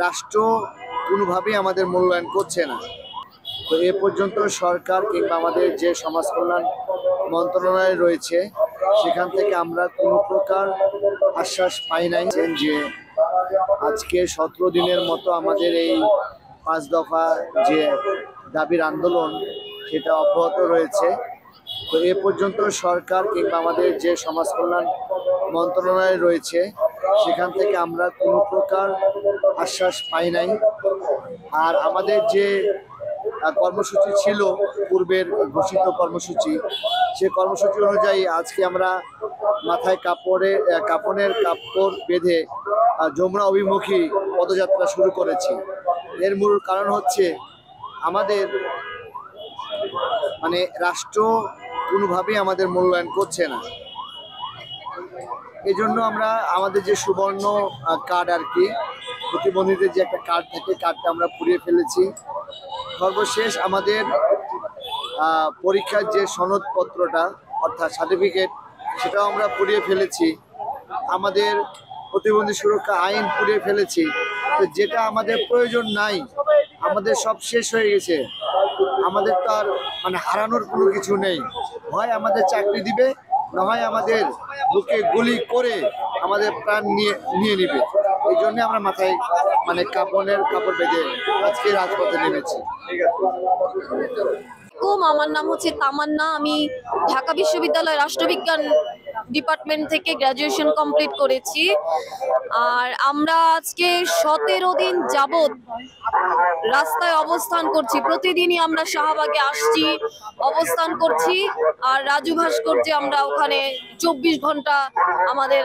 রাষ্ট্র কোনোভাবেই আমাদের মূল্যায়ন করছে না। তো এ পর্যন্ত সরকার কিংবা আমাদের যে সমাজ কল্যাণ মন্ত্রণালয় রয়েছে সেখান থেকে আমরা কোনো প্রকার আশ্বাস পাই নাই যে আজকে 17 দিনের মতো আমাদের এই 5 দফা যে দাবির আন্দোলন সেটা অব্যাহত রয়েছে। তো এ পর্যন্ত সরকার কিংবা আমাদের যে সমাজ কল্যাণ মন্ত্রণালয় রয়েছে সেখান থেকে আমরা কোনো প্রকার আশ্বাস পাই নাই। আর আমাদের যে কর্মসূচি ছিল পূর্বের ঘোষিত কর্মসূচি, সে কর্মসূচি অনুযায়ী আজকে আমরা মাথায় কাপড়ের কাপড় বেঁধে যমুনা অভিমুখী পদযাত্রা শুরু করেছি। এর মূল কারণ হচ্ছে আমাদের রাষ্ট্র কোনোভাবেই আমাদের মূল্যায়ন করছে না। এই জন্য আমরা আমাদের যে সুবর্ণ কার্ড আর কি, প্রতিবন্ধীদের যে একটা কার্ড থাকে, কার্ডটা আমরা পুড়িয়ে ফেলেছি। সর্বশেষ আমাদের পরীক্ষার যে সনদপত্রটা অর্থাৎ সার্টিফিকেট, সেটাও আমরা পুড়িয়ে ফেলেছি। আমাদের প্রতিবন্ধী সুরক্ষা আইন পুড়িয়ে ফেলেছি। তো যেটা আমাদের প্রয়োজন নাই, আমাদের সব শেষ হয়ে গেছে। আমাদের তো আর হারানোর কোনো কিছু নেই। হয় আমাদের চাকরি দিবে, না হয় আমাদের বুকে গুলি করে আমাদের প্রাণ নিয়ে নিবে। এই জন্য আমরা মাথায় কাপড় বেঁধে আজকে রাজপথে নেমেছি। আমার নাম হচ্ছে তামান্না। আমি ঢাকা বিশ্ববিদ্যালয় রাষ্ট্রবিজ্ঞান ডিপার্টমেন্ট থেকে গ্র্যাজুয়েশন কমপ্লিট করেছি। আর আমরা আজকে 17 দিন যাবত রাস্তায় অবস্থান করছি। প্রতিদিনই আমরা শাহবাগে আসছি, অবস্থান করছি। আর রাজু ভাস্কর্যে আমরা ওখানে 24 ঘন্টা আমাদের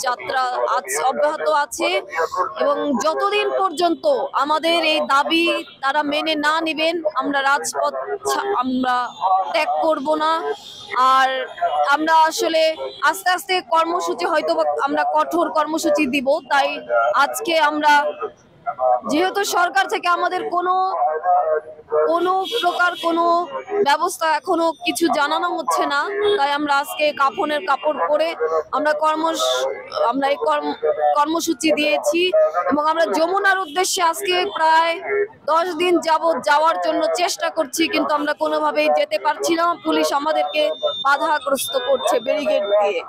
যাত্রা অব্যাহত আছে। এবং যতদিন পর্যন্ত আমাদের এই দাবি তারা মেনে না নেবেন, আমরা রাজপথ আমরা ত্যাগ করব না। আর আমরা আসলে আস্তে আস্তে কর্মসূচি হয়তো আমরা কঠোর কর্মসূচি দিব। তাই আজকে আমরা, যেহেতু সরকার থেকে আমাদের কোনো প্রকার কোনো ব্যবস্থা এখনো কিছু জানানো হচ্ছে না, তাই আমরা আজকে কাফনের কাপড় পরে আমরা এই কর্মসূচি দিয়েছি। এবং আমরা যমুনার উদ্দেশ্যে আজকে প্রায় 10 দিন যাবত যাওয়ার জন্য চেষ্টা করছি, কিন্তু আমরা কোনোভাবেই যেতে পারছি না। পুলিশ আমাদেরকে বাধাগ্রস্ত করছে ব্যারিকেড দিয়ে।